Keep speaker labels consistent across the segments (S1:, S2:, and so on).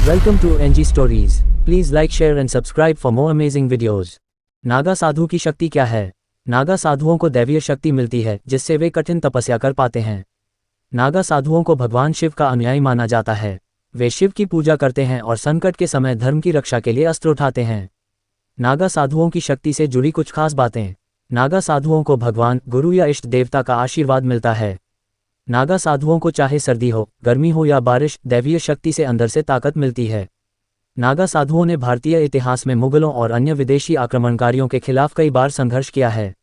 S1: Welcome to NG Stories. Please like, share and subscribe for more amazing videos. Naga साधु की शक्ति क्या है? नागा साधुओं को दैवीय शक्ति मिलती है जिससे वे कठिन तपस्या कर पाते हैं। नागा साधुओं को भगवान शिव का अनुयायी माना जाता है। वे शिव की पूजा करते हैं और संकट के समय धर्म की रक्षा के लिए अस्त्र उठाते हैं। नागा साधुओं की शक्ति से जुड़ी कुछ खास बातें। नागा साधुओं को भगवान, गुरु या इष्ट देवता का आशीर्वाद मिलता है। नागा साधुओं को चाहे सर्दी हो, गर्मी हो या बारिश, दैवीय शक्ति से अंदर से ताकत मिलती है। नागा साधुओं ने भारतीय इतिहास में मुगलों और अन्य विदेशी आक्रमणकारियों के खिलाफ कई बार संघर्ष किया है।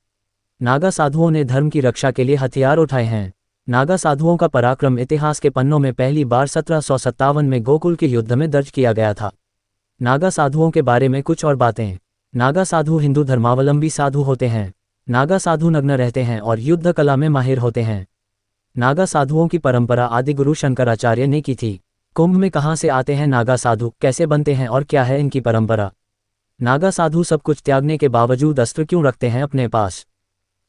S1: नागा साधुओं ने धर्म की रक्षा के लिए हथियार उठाए हैं। नागा साधुओं का पराक्रम इतिहास के पन्नों में पहली बार 1757 में गोकुल के युद्ध में दर्ज किया गया था। नागा साधुओं के बारे में कुछ और बातें। नागा साधु हिंदू धर्मावलंबी साधु होते हैं। नागा साधु नग्न रहते हैं और युद्ध कला में माहिर होते हैं। नागा साधुओं की परंपरा आदि गुरु शंकराचार्य ने की थी। कुंभ में कहाँ से आते हैं नागा साधु, कैसे बनते हैं और क्या है इनकी परंपरा? नागा साधु सब कुछ त्यागने के बावजूद अस्त्र क्यों रखते हैं अपने पास?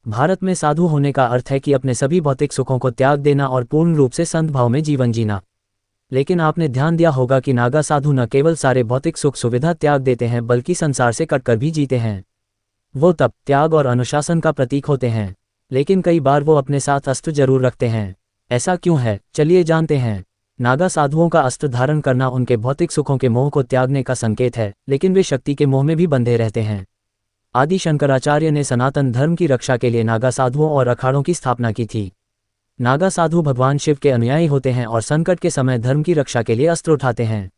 S1: भारत में साधु होने का अर्थ है कि अपने सभी भौतिक सुखों को त्याग देना और पूर्ण रूप से संत भाव में जीवन जीना। लेकिन आपने ध्यान दिया होगा कि नागा साधु न केवल सारे भौतिक सुख सुविधा त्याग देते हैं बल्कि संसार से कटकर भी जीते हैं। वो तप, त्याग और अनुशासन का प्रतीक होते हैं। लेकिन कई बार वो अपने साथ अस्त्र जरूर रखते हैं। ऐसा क्यों है, चलिए जानते हैं। नागा साधुओं का अस्त्र धारण करना उनके भौतिक सुखों के मोह को त्यागने का संकेत है, लेकिन वे शक्ति के मोह में भी बंधे रहते हैं। आदि शंकराचार्य ने सनातन धर्म की रक्षा के लिए नागा साधुओं और अखाड़ों की स्थापना की थी। नागा साधु भगवान शिव के अनुयायी होते हैं और संकट के समय धर्म की रक्षा के लिए अस्त्र उठाते हैं।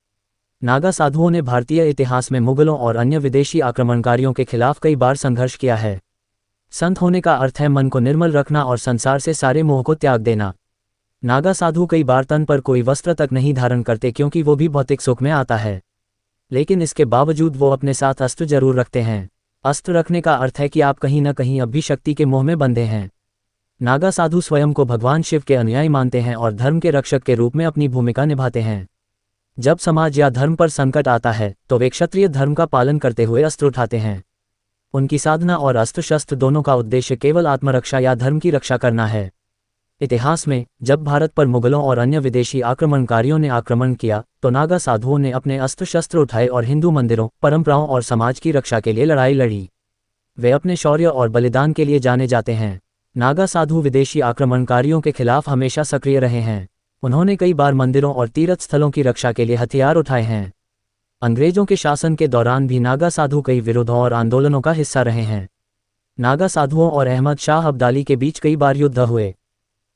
S1: नागा साधुओं ने भारतीय इतिहास में मुगलों और अन्य विदेशी आक्रमणकारियों के खिलाफ कई बार संघर्ष किया है। संत होने का अर्थ है मन को निर्मल रखना और संसार से सारे मोह को त्याग देना। नागा साधु कई बार तन पर कोई वस्त्र तक नहीं धारण करते क्योंकि वो भी भौतिक सुख में आता है। लेकिन इसके बावजूद वो अपने साथ अस्त्र जरूर रखते हैं। अस्त्र रखने का अर्थ है कि आप कहीं न कहीं अब भी शक्ति के मोह में बंधे हैं। नागा साधु स्वयं को भगवान शिव के अनुयायी मानते हैं और धर्म के रक्षक के रूप में अपनी भूमिका निभाते हैं। जब समाज या धर्म पर संकट आता है तो वे क्षत्रिय धर्म का पालन करते हुए अस्त्र उठाते हैं। उनकी साधना और अस्त्र शस्त्र दोनों का उद्देश्य केवल आत्मरक्षा या धर्म की रक्षा करना है। इतिहास में जब भारत पर मुगलों और अन्य विदेशी आक्रमणकारियों ने आक्रमण किया तो नागा साधुओं ने अपने अस्त्र शस्त्र उठाए और हिंदू मंदिरों, परंपराओं और समाज की रक्षा के लिए लड़ाई लड़ी। वे अपने शौर्य और बलिदान के लिए जाने जाते हैं। नागा साधु विदेशी आक्रमणकारियों के खिलाफ हमेशा सक्रिय रहे हैं। उन्होंने कई बार मंदिरों और तीर्थ स्थलों की रक्षा के लिए हथियार उठाए हैं। अंग्रेजों के शासन के दौरान भी नागा साधु कई विरोधों और आंदोलनों का हिस्सा रहे हैं। नागा साधुओं और अहमद शाह अब्दाली के बीच कई बार युद्ध हुए।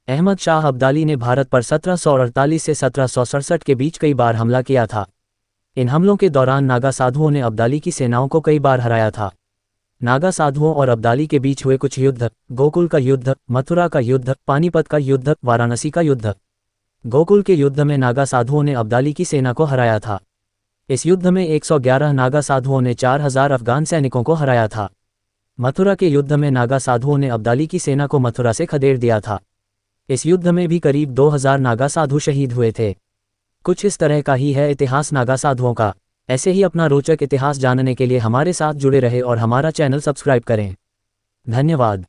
S1: अहमद शाह अब्दाली ने भारत पर 1748 से 1767 के बीच कई बार हमला किया था। इन हमलों के दौरान नागा साधुओं ने अब्दाली की सेनाओं को कई बार हराया था। नागा साधुओं और अब्दाली के बीच हुए कुछ युद्ध: गोकुल का युद्ध, मथुरा का युद्ध, पानीपत का युद्ध, वाराणसी का युद्ध। गोकुल के युद्ध में नागा साधुओं ने अब्दाली की सेना को हराया था। इस युद्ध में 111 नागा साधुओं ने 4000 अफगान सैनिकों को हराया था। मथुरा के युद्ध में नागा साधुओं ने अब्दाली की सेना को मथुरा से खदेड़ दिया था। इस युद्ध में भी करीब 2000 नागा साधु शहीद हुए थे। कुछ इस तरह का ही है इतिहास नागा साधुओं का। ऐसे ही अपना रोचक इतिहास जानने के लिए हमारे साथ जुड़े रहे और हमारा चैनल सब्सक्राइब करें। धन्यवाद।